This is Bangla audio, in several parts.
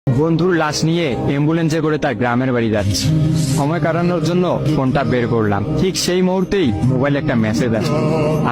বন্ধুর লাশ নিয়ে অ্যাম্বুলেন্সে করে তার গ্রামের বাড়ি যাচ্ছে। সময় কাটানোর জন্য ফোনটা বের করলাম, ঠিক সেই মুহূর্তেই মোবাইলে একটা মেসেজ আসে।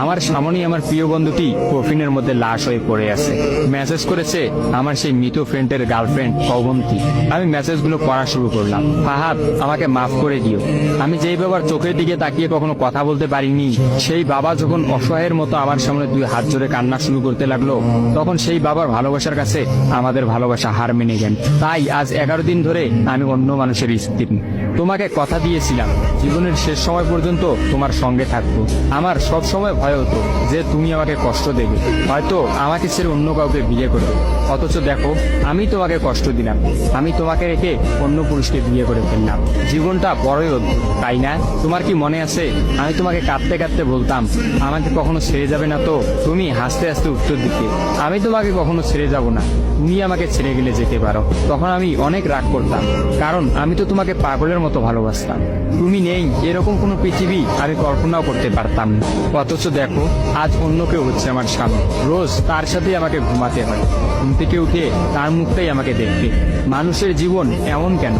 আমার সামনেই আমার প্রিয় বন্ধুটি কফিনের মধ্যে লাশ হয়ে পড়ে আছে। মেসেজ করেছে আমার সেই মৃত ফ্রেন্ডের গার্লফ্রেন্ড অবন্তী। আমি মেসেজগুলো পড়া শুরু করলাম। ফাহাদ, আমাকে মাফ করে দিও। আমি যেই বাবার চোখের দিকে তাকিয়ে কখনো কথা বলতে পারিনি, সেই বাবা যখন অসহায়ের মতো আমার সামনে দুই হাত জোরে কান্না শুরু করতে লাগলো, তখন সেই বাবার ভালোবাসার কাছে আমাদের ভালোবাসা হার মেনে গেল। তাই আজ 11 দিন ধরে আমি অন্য মানুষের স্ত্রী। তোমাকে কথা দিয়েছিলাম জীবনের শেষ সময় পর্যন্ত তোমার সঙ্গে থাকবো। আমার সব সময় ভয় হতো যে তুমি আমাকে কষ্ট দেবে, হয়তো আমাকে ছেড়ে অন্য কাউকে বিয়ে করবে। অথচ দেখো, আমি তোমাকে কষ্ট দিলাম, আমি তোমাকে রেখে অন্য পুরুষকে বিয়ে করে ফেললাম। জীবনটা বড়ই অদ্ভুত, তাই না? তোমার কি মনে আছে আমি তোমাকে কাঁদতে কাঁদতে বলতাম আমাকে কখনো ছেড়ে যাবে না? তো তুমি হাসতে হাসতে উত্তর দিতে, আমি তোমাকে কখনো ছেড়ে যাব না, তুমি আমাকে ছেড়ে গেলে যেতে পারো। তখন আমি অনেক রাগ করতাম, কারণ আমি তো তোমাকে পাগলের মতো ভালোবাসতাম। তুমি নেই এরকম কোনো পৃথিবী আমি কল্পনাও করতে পারতাম না। অথচ দেখো, আজ অন্য কেউ হচ্ছে আমার সামনে। রোজ তার সাথে আমাকে ঘুমাতে হয়, ঘুম থেকে উঠে তার মুখটাই আমাকে দেখতে। মানুষের জীবন এমন কেন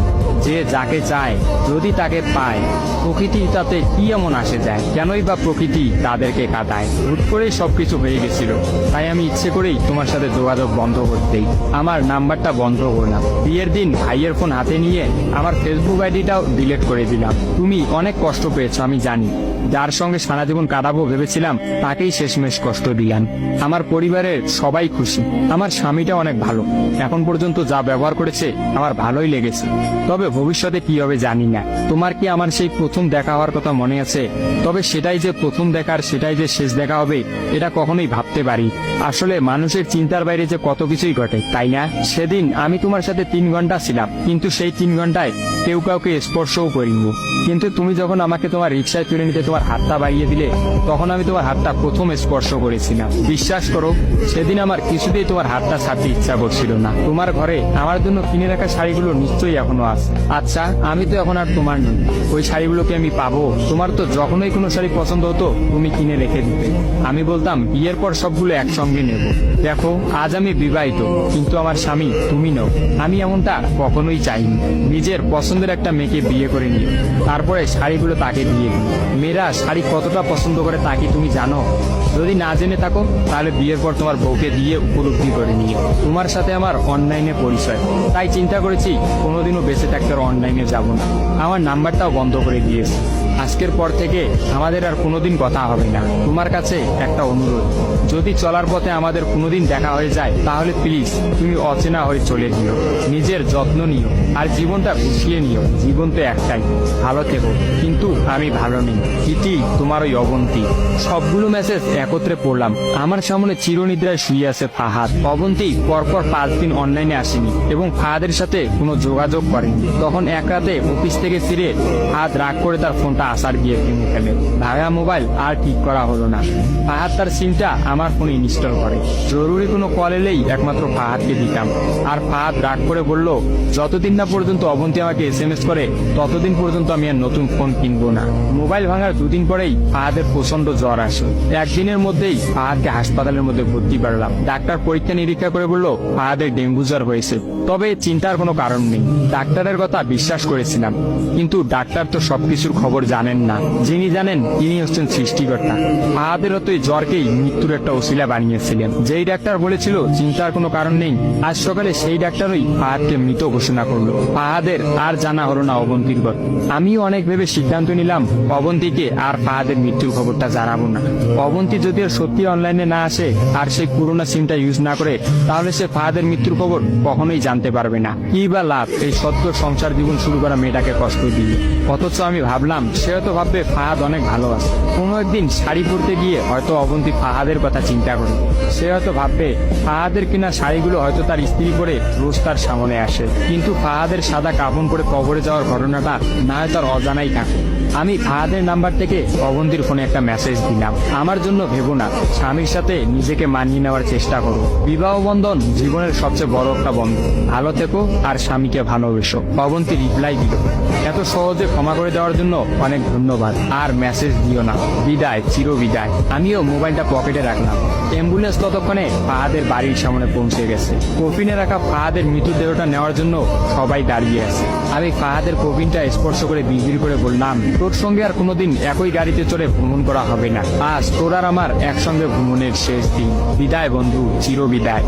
যে যাকে চায় যদি তাকে পায়? প্রকৃতি তাতে কি এমন আসে যায়? কেনই বা প্রকৃতি তাদেরকে কাঁদায়? হুট করেই সবকিছু হয়ে গেছিল, তাই আমি ইচ্ছে করেই তোমার সাথে যোগাযোগ বন্ধ করতেই আমার নাম্বারটা বন্ধ করলাম। বিয়ের দিন ভাইয়ের ফোন হাতে নিয়ে আমার ফেসবুক আইডিটাও ডিলিট করে দিলাম। তুমি অনেক কষ্ট পেয়েছো আমি জানি, যার সঙ্গে সারা জীবন কাটাবো ভেবেছিলাম তাকেই শেষমেশ কষ্ট দিলাম। আমার পরিবারের সবাই খুশি, আমার স্বামীটা অনেক ভালো, এখন পর্যন্ত যা ব্যবহার করেছে আমার ভালোই লেগেছে। তবে ভবিষ্যতে কি হবে জানি না। তোমার কি আমার সেই প্রথম দেখা হওয়ার কথা মনে আছে? তবে সেটাই যে প্রথম দেখার, সেটাই যে শেষ দেখা হবে, এটা কখনোই ভাবতে পারি। আসলে মানুষের চিন্তার বাইরে যে কত কিছুই ঘটে, তাই না? সেদিন আমি তোমার সাথে 3 ঘন্টা ছিলাম, কিন্তু সেই 3 ঘন্টায় কেউ কাউকে স্পর্শও করিনি। কিন্তু তুমি যখন আমাকে তোমার রিক্সায় তুলে নিতে তোমার হাতটা বাড়িয়ে দিলে, তখন আমি তোমার হাতটা প্রথম স্পর্শ করেছিলাম। বিশ্বাস করো, সেদিন আমার কিছুতেই তোমার হাতটা ছাড়তে ইচ্ছা করছিল না। তোমার ঘরে আমার জন্য কিনে রাখা শাড়িগুলো নিশ্চয়ই এখনো আছে। আচ্ছা, আমি তো এখন আর তোমার নই, ওই শাড়িগুলোকে আমি পাবো? তোমার তো যখনই কোনো শাড়ি পছন্দ হতো তুমি কিনে রেখে দিতে, আমি বলতাম বিয়ের পর সবগুলো একসঙ্গে নেব। দেখো, আজ আমি বিবাহিত, কিন্তু আমার স্বামী তুমি নও। আমি এমনটা কখনোই চাইনি। নিজের পছন্দের একটা মেয়েকে বিয়ে করে নিও, তারপরে শাড়িগুলো তাকে দিয়ে দিই। মেয়েরা শাড়ি কতটা পছন্দ করে তা কি তুমি জানো? যদি না জেনে থাকো তাহলে বিয়ের পর তোমার বউকে দিয়ে উপলব্ধি করে নিও। তোমার সাথে আমার অনলাইনে পরিচয়, তাই চিন্তা করেছি কোনোদিনও বেঁচে থাকতে আর অনলাইনে যাব না। আমার নাম্বারটাও বন্ধ করে দিয়েছি। আজকের পর থেকে আমাদের আর কোনোদিন কথা হবে না। তোমার কাছে একটা অনুরোধ, যদি চলার পথে আমাদের কোনোদিন দেখা হয়ে যায় তাহলে প্লিজ তুমি অচেনা হয়ে চলে দিও। নিজের যত্ন নিও আর জীবনটা গুছিয়ে নিও। জীবন তো একটাই, ভালো থেকো। কিন্তু আমি ভালো নেই। ইতি, তোমার ওই অবন্তী। সবগুলো মেসেজ একত্রে পড়লাম। আমার সামনে চিরনিদ্রায় শুয়ে আছে ফাহাদ। অবন্তী পরপর 5 দিন অনলাইনে আসেনি এবং ফাহাদের সাথে কোনো যোগাযোগ করেনি। তখন এক রাতে অফিস থেকে ফিরে ফাহাদ রাগ করে তার ফোনটা আসার গিয়ে কিনে ফেলে। ভাঙা মোবাইল আর ঠিক করা হলো না। ফাহাদ তার সিমটা আমার ফোনে ইনস্টল করে। জরুরি কোনো কল এলেই একমাত্র ফাহাদকে দিতাম। আর ফাহাদ রাগ করে বলল, যতদিন না পর্যন্ত অবন্তী আমাকে SMS করে ততদিন পর্যন্ত আমি আর নতুন ফোন কিনবো না। মোবাইল ভাঙার 2 দিন পরেই ফাহাদের প্রচন্ড জ্বর আসে। একদিনের মধ্যেই ফাহাদকে হাসপাতালের মধ্যে ভর্তি করলাম। ডাক্তার পরীক্ষা নিরীক্ষা করে বলল ফাহাদের ডেঙ্গু জ্বর হয়েছে। তবে চিন্তার কোনো কারণ নেই। ডাক্তারের কথা বিশ্বাস করেছিলাম, কিন্তু ডাক্তার তো সবকিছুর খবর জানেন না। যিনি জানেন তিনি হচ্ছেন সৃষ্টিকর্তা। ফাহাদের হয়তো এই জ্বরকেই মৃত্যুর একটা ওসিলা বানিয়েছিলেন। যেই ডাক্তার বলেছিল চিন্তার কোনো কারণ নেই, আজ সকালে সেই ডাক্তারই ফাহাদকে মৃত ঘোষণা করলো। ফাহাদের আর জানা হলো না অবন্তীর কথা। আমিও অনেক ভেবে সিদ্ধান্ত নিলাম অবন্তীকে আর ফাহাদের মৃত্যুর খবরটা জানাবো না। অবন্তী যদি আর সত্যি অনলাইনে না আসে আর সেই পুরোনো সিমটা ইউজ না করে, তাহলে সে ফাহাদের মৃত্যুর খবর কখনোই জানতে পারবে না। কি বা লাভ এই সদ্য সংসার জীবন শুরু করা মেয়েটাকে কষ্ট দিয়ে? অথচ আমি ভাবলাম সে হয়তো ভাববে ফাহাদ অনেক ভালো আছে। কোনো একদিন শাড়ি পরতে গিয়ে হয়তো অবন্তী ফাহাদের কথা চিন্তা করে। সে হয়তো ভাববে ফাহাদের কিনা শাড়িগুলো হয়তো তার স্ত্রী পরে রোজ তার সামনে আসে, কিন্তু ফাহাদের সাদা কাফন পরে কবরে যাওয়ার ঘটনাটা না হয় তার অজানাই থাকে। আমি ফাহাদের নাম্বার থেকে অবন্তীর ফোনে একটা মেসেজ দিলাম, আমার জন্য ভেবো না, স্বামীর সাথে নিজেকে মানিয়ে নেওয়ার চেষ্টা করো। বিবাহ বন্ধন জীবনের সবচেয়ে বড় একটা বন্ধন। ভালো থেকো আর স্বামীকে ভালোবেসো। অবন্তী রিপ্লাই দিল, এত সহজে ক্ষমা করে দেওয়ার জন্য অনেক অনেক ধন্যবাদ, আর মেসেজ দিও না, বিদায়, চির বিদায়। আমিও মোবাইলটা পকেটে রাখলাম। অ্যাম্বুলেন্স ততক্ষণে ফাহাদের বাড়ির সামনে পৌঁছে গেছে। কফিনে রাখা ফাহাদের মৃতদেহটা নেওয়ার জন্য সবাই দাঁড়িয়ে আছে। আমি ফাহাদের কফিনটা স্পর্শ করে বিড়বিড় করে বললাম, তোর সঙ্গে আর কোনোদিন একই গাড়িতে চড়ে ভ্রমণ করা হবে না। আজ তোর আর আমার একসঙ্গে ভ্রমণের শেষ দিন। বিদায় বন্ধু, চির বিদায়।